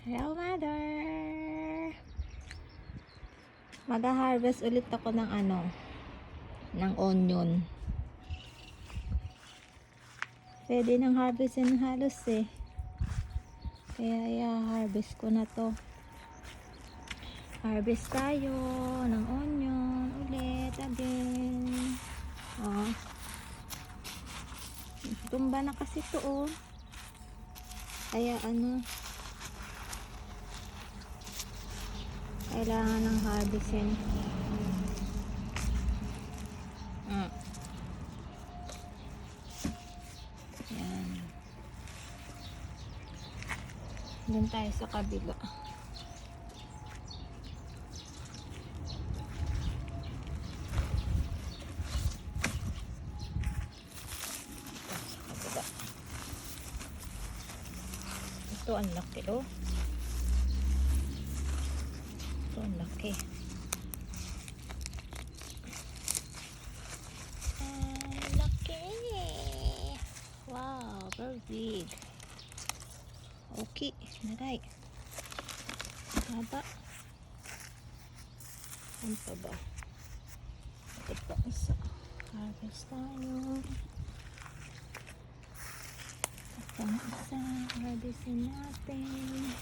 Hello, Mother! Mag-harvest ulit ako ng ng onion. Pwede nang harvestin halos eh. Kaya i-harvest ko na to. Harvest tayo ng onion ulit again. Oh. Tumba na kasi to oh. Kaya kailangan ng harvestin. Yan. Doon tayo sa kabila. Ito ang laki oh. Ito ang laki. Ang laki. Wow, very big. Okay, naray. Haba. Ano pa ba? Ito pa isa. Harvest tayo. Ito na isa. Harvestin natin.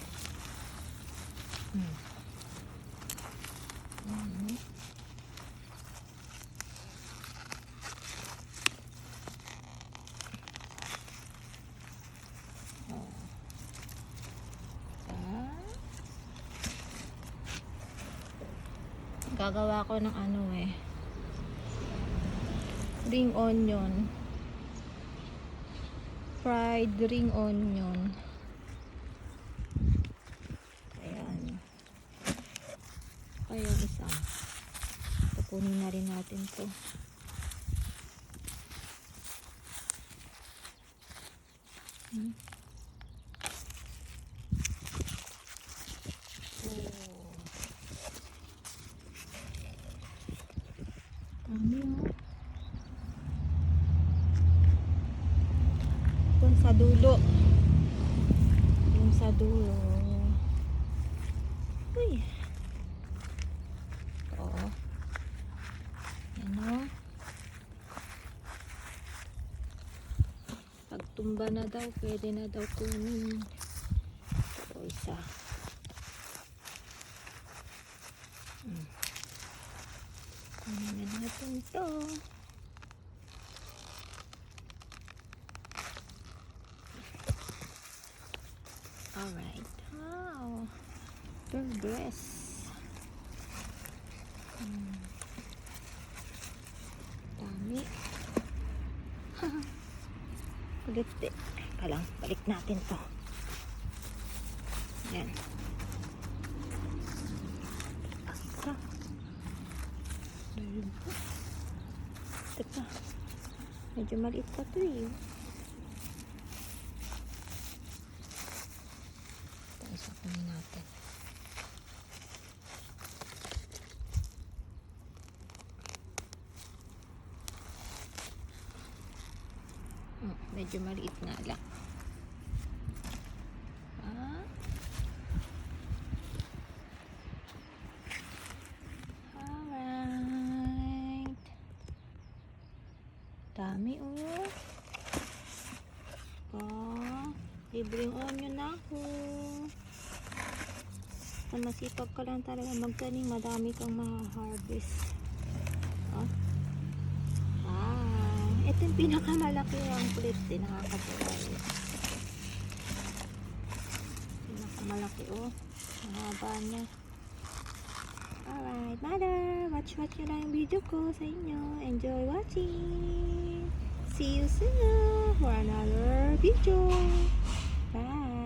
Gagawa ko ng ring onion, fried ring onion. Ayan. Kaya isa kukunin na rin natin to. Doon sa dulo. Yung sa dulo. Uy. Oo. Yan o. Pagtumba na daw, pwede na daw kunin. Ito isa. Kunin na natin ito. Alright. Wow. Good dress. Dami. Kulit eh. Palang, balik natin to. Yan. Asa. Ito pa. Medyo maliit pa to eh. Isa kunin natin. Medyo maliit nga lang. Alright. Dami oh. Libreng onion na ako. Kung masipag ka lang talaga magtanim, madami kang ma-harvest. Ito yung pinakamalaki ang kulit din, nakakatuwa. Pinakamalaki oh. Mahaba niya. Alright, Mother, watch nyo lang yung video ko sa inyo. Enjoy watching. See you soon for another video. Bye.